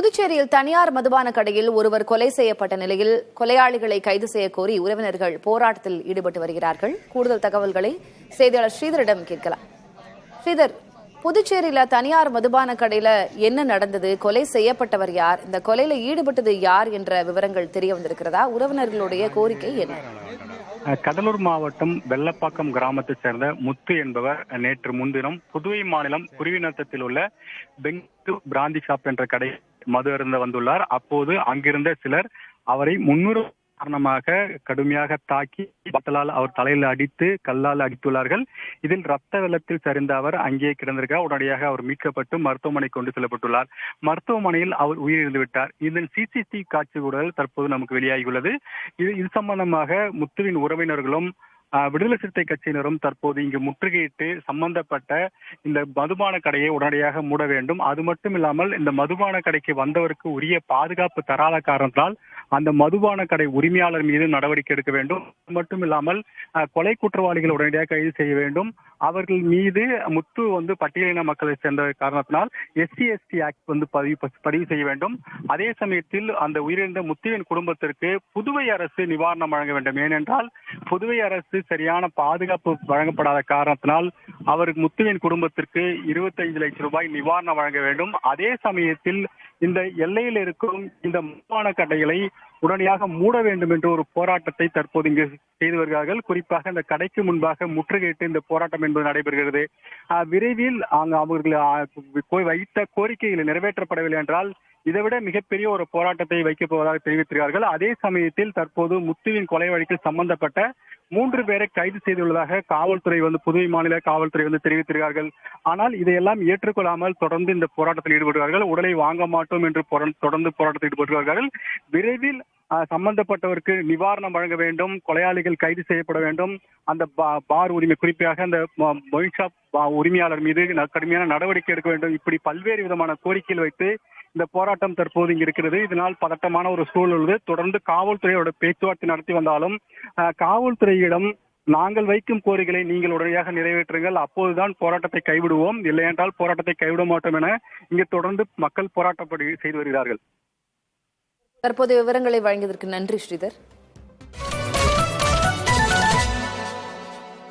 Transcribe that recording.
புதுச்சேரியில் தனியார் மதுபான கடையில் ஒருவர் கொலை செய்யப்பட்ட நிலையில் கொலையாளிகளை கைது செய்ய கோரி உறவினர்கள் போராட்டத்தில் ஈடுபட்டு வருகிறார்கள். கூடுதல் தகவல்களை செய்தியாளர் ஸ்ரீதரிடம் கேட்கலாம். ஸ்ரீதர், புதுச்சேரியில தனியார் மதுபான கடையில என்ன நடந்தது? கொலை செய்யப்பட்டவர் யார்? இந்த கொலையில ஈடுபட்டது யார் என்ற விவரங்கள் தெரிய வந்திருக்கிறதா? உறவினர்களுடைய கோரிக்கை என்ன? கடலூர் மாவட்டம் வெள்ளப்பாக்கம் கிராமத்தைச் சேர்ந்த முத்து என்பவர் நேற்று முன்தினம் புதுவை மாநிலம் குருவிநத்தத்தில் உள்ள பெங்கு பிராந்தி ஷாப் என்ற கடை மது அருந்த வந்துள்ளார். அப்போது அங்கிருந்த சிலர் அவரை முன்னுரிமை காரணமாக கடுமையாக தாக்கி பத்தலால் அவர் தலையில் அடித்து கல்லால் அடித்துள்ளார்கள். இதில் ரத்த வெள்ளத்தில் சரிந்த அவர் அங்கேயே கிடந்திருக்கிறார். உடனடியாக அவர் மீட்கப்பட்டு மருத்துவமனை கொண்டு செல்லப்பட்டுள்ளார். மருத்துவமனையில் அவர் உயிரிழந்து விட்டார். இதன் சிசிடிவி காட்சிகள் தற்போது நமக்கு வெளியாகியுள்ளது. இது சம்பந்தமாக முத்துவின் உறவினர்களும் விடுதலை சிறுத்தை கட்சியினரும் தற்போது இங்கு முற்றுகையிட்டு சம்பந்தப்பட்ட இந்த மதுபான கடையை உடனடியாக மூட வேண்டும். அது மட்டும் இல்லாமல் இந்த மதுபான கடைக்கு வந்தவருக்கு உரிய பாதுகாப்பு தராத காரணத்தால் அந்த மதுபான கடை உரிமையாளர் மீது நடவடிக்கை எடுக்க வேண்டும். அது மட்டும் இல்லாமல் கொலை குற்றவாளிகள் உடனடியாக கைது செய்ய வேண்டும். அவர்கள் மீது முத்து பட்டியலின மக்களை சேர்ந்த காரணத்தினால் SC/ST ஆக்ட் பதிவு செய்ய வேண்டும். அதே சமயத்தில் அந்த உயிரிழந்த முத்துவின் குடும்பத்திற்கு புதுவை அரசு நிவாரணம் வழங்க வேண்டும். ஏனென்றால் புதுவை அரசு சரியான பாதுகாப்பு வழங்கப்படாத காரணத்தினால் அவருக்கு முத்துவின் குடும்பத்திற்கு 25 லட்சம் ரூபாய் நிவாரணம் வழங்க வேண்டும். அதே சமயத்தில் இந்த எல்லையில் இருக்கும் இந்த மதுபான கடைகளை உடனடியாக மூட வேண்டும் என்ற ஒரு போராட்டத்தை தற்போது இங்கு செய்து வருகிறார்கள். குறிப்பாக இந்த கடைக்கு முன்பாக முற்றுகையிட்டு இந்த போராட்டம் என்பது நடைபெறுகிறது. விரைவில் அவர்கள் வைத்த கோரிக்கைகள் நிறைவேற்றப்படவில்லை என்றால் இதைவிட மிகப்பெரிய ஒரு போராட்டத்தை வைக்கப் போவதாக தெரிவித்திருக்கிறார்கள். அதே சமயத்தில் தற்போது முத்துவின் கொலை வழக்கில் சம்பந்தப்பட்ட 3 பேரை கைது செய்துள்ளதாக காவல்துறை புதுவை மாநில காவல்துறை தெரிவித்திருக்கிறார்கள். ஆனால் இதையெல்லாம் ஏற்றுக்கொள்ளாமல் தொடர்ந்து இந்த போராட்டத்தில் ஈடுபடுகிறார்கள். உடலை வாங்க மாட்டோம் என்று தொடர்ந்து போராட்டத்தில் ஈடுபடுகிறார்கள். விரைவில் சம்பந்தப்பட்டவருக்கு நிவாரணம் வழங்க வேண்டும். கொலையாளிகள் கைது செய்யப்பட வேண்டும். அந்த பார் உரிமை குறிப்பாக அந்த ஒயின் ஷாப் உரிமையாளர் மீது கடுமையான நடவடிக்கை எடுக்க வேண்டும். இப்படி பல்வேறு விதமான கோரிக்கைகள் வைத்து இந்த போராட்டம் தற்போது இங்கு இருக்கிறது. இதனால் பதட்டமான ஒரு சூழல் உள்ளது. தொடர்ந்து காவல்துறையோட பேச்சுவார்த்தை நடத்தி வந்தாலும் காவல்துறையிடம் நாங்கள் வைக்கும் கோரிக்கைகளை நீங்கள் உடனடியாக நிறைவேற்றுங்கள், அப்போதுதான் போராட்டத்தை கைவிடுவோம், இல்லையென்றால் போராட்டத்தை கைவிட மாட்டோம் என இங்கு தொடர்ந்து மக்கள் போராட்டப்படி செய்து வருகிறார்கள். தற்போதைய விவரங்களை வழங்கியதற்கு நன்றி ஸ்ரீதர்.